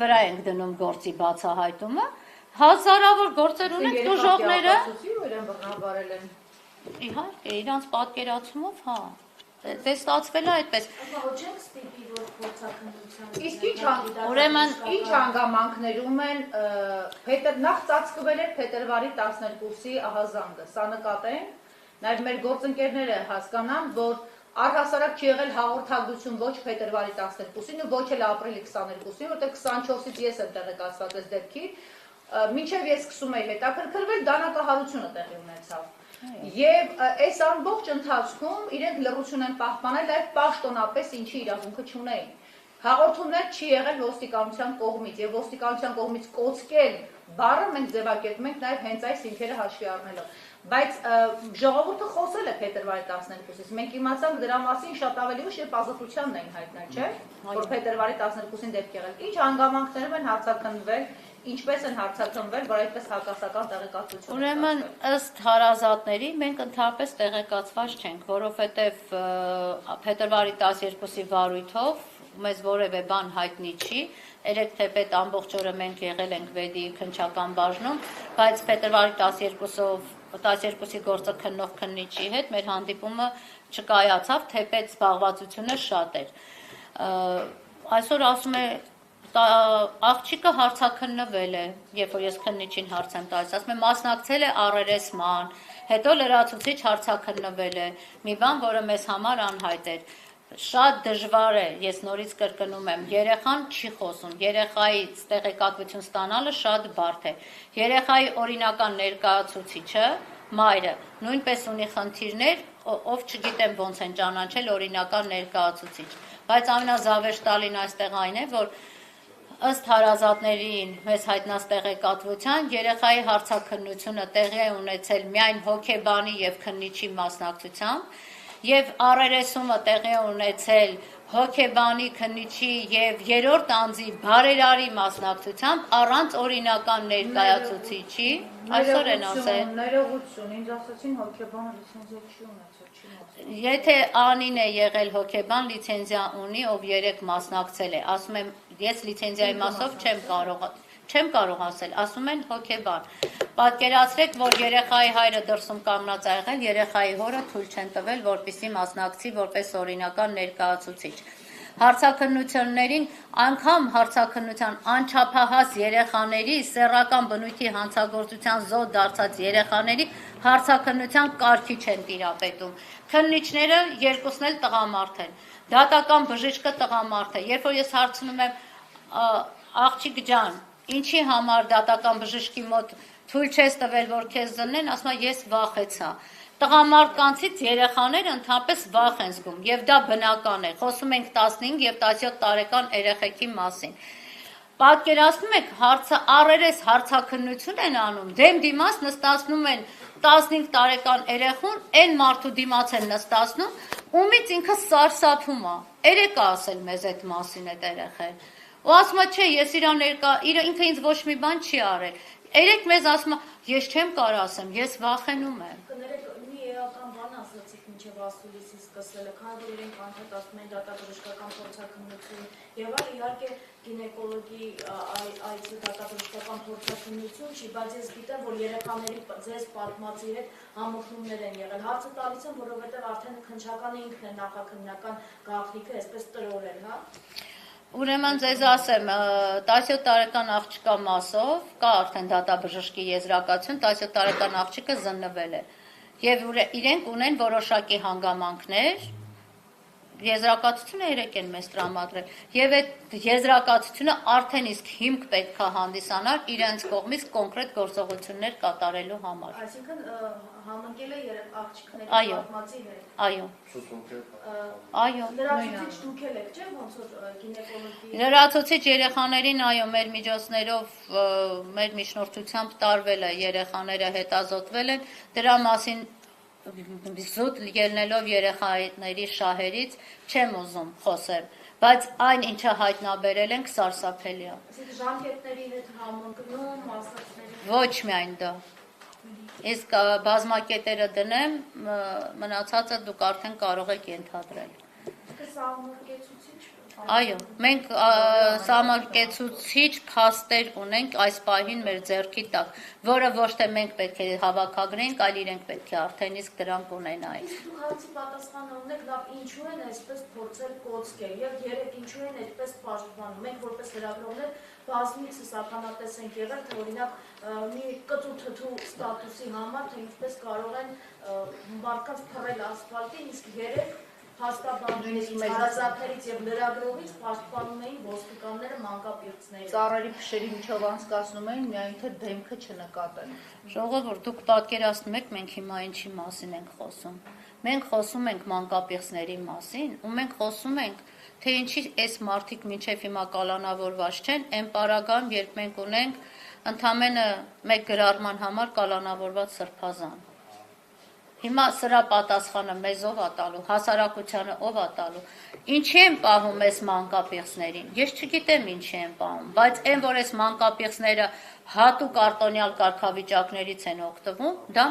վրա ենք դնում գործի բացահայտումը, հազարավոր գործեր ունենք դժողները։ Իհարկե, իրանց պատկերացումով, հա, դե ստացվել է այդպես։ Իսկ ինչ հանգամանքներում են, նախ ծածկվել էր փետրվարի 12-ի ահազանգը, սա նկատենք, նաև մեր գործընկերները հասկանան, որ առհասարակ չի եղել հաղորդագրություն ոչ փետրվարի 12-ին ու ոչ էլ ապրիլի 22-ին, որտեղ 24-ից ես եմ տեղեկացված այս դեպքի, մինչև ես սկսում էի հետաքրքրվել, դանակահարությունը տեղի ունեցավ։ Եվ այս ամբողջ ընթացքում իրենք լռություն են պահպանել, այլ պաշտոնապես ինչի իրավունքը չունեին։ Հաղորդումներ չի եղել ոստիկանության կողմից եւ ոստիկանության կողմից կոծկել բառը մենք ձևակերպում ենք նաեւ հենց այս հիմքերը հաշվի առնելով։ Բայց ժողովուրդը խոսել է փետրվարի 12-ից։ Մենք իմացանք դրա մասին շատ ավելի ուշ, երբ ազատությանն էին հայտնել, չէ՞, որ փետրվարի 12-ին դեպք եղել։ Ինչ հանգամանքներով են հարցաքննվել, ինչպես են հարցաքննվել, որ այդպես հակասական տեղեկատվություն։ Ուրեմն ըստ հարազատների մենք ընդհանրապես տեղեկացված չենք, որովհետև փետրվարի 12-ի վարույթով մեզ որևէ բան հայտնի չի, երեք թեպետ ամբողջ օրը մենք եղել ենք վեդի քննչական բաժնում, բայց փետրվարի 12-ի գործը քննող քննիչի հետ մեր հանդիպումը չկայացավ, թեպետ զբաղվածությունը շատ էր։ Այսօր ասում է աղջիկը հարցաքննվել է, երբ որ ես քննիչին հարց եմ տալիս, ասում եմ մասնակցել է առերեսման, հետո լրացուցիչ հարցաքննվել է, մի բան, որը մեզ համար անհայտ էր։ Շատ դժվար է, ես նորից կրկնում եմ, երեխան չի խոսում, երեխայից տեղեկատվություն ստանալը շատ բարդ է։ Երեխայի օրինական ներկայացուցիչը, մայրը, նույնպես ունի խնդիրներ, ով չգիտեմ ոնց են ճանաչել օրինական ներկայացուցիչ։ Բայց ամենազավեշտալին այստեղ այն է, որ ըստ հարազատներին մեզ հայտնած տեղեկատվության երեխայի հարցաքննությունը տեղի է ունեցել միայն հոգեբանի եւ քննիչի մասնակցությամբ եւ առերեսումը տեղի է ունեցել հոգեբանի, քննիչի եւ երրորդ անձի բարերարի մասնակցությամբ առանց օրինական ներկայացուցիչի, այսօր են ասել։ Ներողություն, ինձ ասացին հոգեբանը լիցենզիա չի ունեցել, չի։ Եթե Անին է եղել հոգեբան, լիցենզիա ունի, ով 3 մասնակցել է, ասում եմ, ես լիցենզիայի մասով չեմ կարող ասել, ասում են հոգեբան։ Պատկերացրեք, որ երեխայի հայրը դրսում կանգնած ա եղել, երեխայի հորը թույլ չեն տվել, որպեսզի մասնակցի որպես օրինական ներկայացուցիչ։ Հարցաքննություններին, անգամ հարցաքննության անչափահաս երեխաների, սեռական բնույթի հանցագործության զոհ դարձած երեխաների հարցաքննության կարգի չեն տիրապետում։ Քննիչները երկուսն էլ տղամարդ են, դատական բժիշկը տղամարդ է։ Երբ որ ես հարցնում եմ աղջիկ ջան, ինչի համար դատական բժշկի մոտ թույլ չես տվել, որ քեզ զննեն, ասում եմ ես վախեցա։ Տղամարդկանցից երեխաները ընդհանրապես վախ են զգում եւ դա բնական է։ Խոսում ենք 15 եւ 17 տարեկան երեխեքի մասին։ Պատկերացնում եք, առերես հարցաքննություն են անում, դեմ դիմաց նստացնում են 15 տարեկան երեխուն, այն մարդու դիմաց են նստացնում, ումից ինքը սարսափում է։ Երեք ասել մեզ այդ մասին այդ երեխան։ Ու ասում է, չէ, ես ինքը ինձ ոչ մի բան չի արել։ Երեք մեզ ասում է, ես չեմ կարող ասեմ, ես վախենում եմ։ Կներեք, մի էական բան ասացիք մինչև ասուլիսի սկսելը, քանի որ իրենք անդադասում են դատաբժշկական փորձաքննություն եւ այլ, իհարկե գինեկոլոգի այցի դատաբժշկական փորձաքննություն չի, բայց ես գիտեմ, որ երեխաների ձեզ պատմածի հետ համոզումներ են եղել։ Հարցը տալիս եմ, որովհետեւ արդեն քննչականը ինքն է նախաքննական գաղտնիքը, այսպես տրորել, հա։ Ուրեմն ձեզ ասեմ, 17 տարեկան աղջկա մասով կա արդեն դատաբժշկի եզրակացություն, 17 տարեկան աղջիկը զննվել է եւ իրենք ունեն որոշակի հանգամանքներ, եզրակացությունը 3 են մեզ տրամադրել եւ այդ եզրակացությունը արդեն իսկ հիմք պետք է հանդիսանար իրենց կողմից կոնկրետ գործողություններ կատարելու համար։ Այսինքն համընկել է աղջիկների պատմածի հետ։ Այո։ Այո։ Լրացուցիչ դուք եք, չէ՞, ոնց որ գինեկոլոգի։ Լրացուցիչ երեխաներին, այո, մեր միջոցներով, մեր միջնորդությամբ տարվել է, երեխաները հետազոտվել են, դրա մասին զուտ ելնելով երեխաների շահերից չեմ ուզում խոսել, բայց այն ինչը հայտնաբերել ենք սարսափելի է։ Ժամկետների հետ համընկնում, մասնակցների։ Ոչ միայն դա։ Իսկ բազմակետերը դնեմ, մնացածը դուք արդեն կարող եք ենթադրել։ Սահմռկեցուցիչ։ Այո, մենք սահմանկեցուցիչ փաստեր ունենք այս պահին մեր ձեռքի տակ, որը ոչ թե մենք պետք է հավաքագրենք, այլ իրենք պետք է արդեն իսկ դրանք ունենային։ Դուք հարցի պատասխանը ունեք, լավ, ինչու են այսպես փորձել կոծկել եւ երեք ինչու են այդպես պաշտպանում։ Մենք որպես լրագրողներ բազմիցս ականատես ենք եղել, թե օրինակ մի կծու թթու ստատուսի համար, թե ինչպես կարող են մարդկանց փռել ասֆալտին, իսկ երեք հաստաբաններից, հարազատներից եւ լրագրողից պաշտպանում էին ոստիկանները մանկապիղծները։ Ծառերի փշերի միջով անցկացնում էին, միայն թե դեմքը չնկատեն։ Ժողովուրդ, դուք պատկերացնում եք, մենք հիմա ինչի մասին ենք խոսում։ Մենք խոսում ենք մանկապիղծների մասին, ու մենք խոսում ենք, թե ինչի այս մարդիկ մինչև հիմա կալանավորված չեն, այն պարագայում, երբ մենք ունենք ընդամենը մեկ գրառման համար կալանավորված սրբազան։ Հիմա սրա պատասխանը մեզ ով ա տալու, հասարակությանը ով ա տալու, ինչի են պահում այս մանկապիղծներին, ես չգիտեմ ինչի են պահում, բայց այն, որ այս մանկապիղծները հատուկ արտոնյալ կարգավիճակներից են օգտվում, դա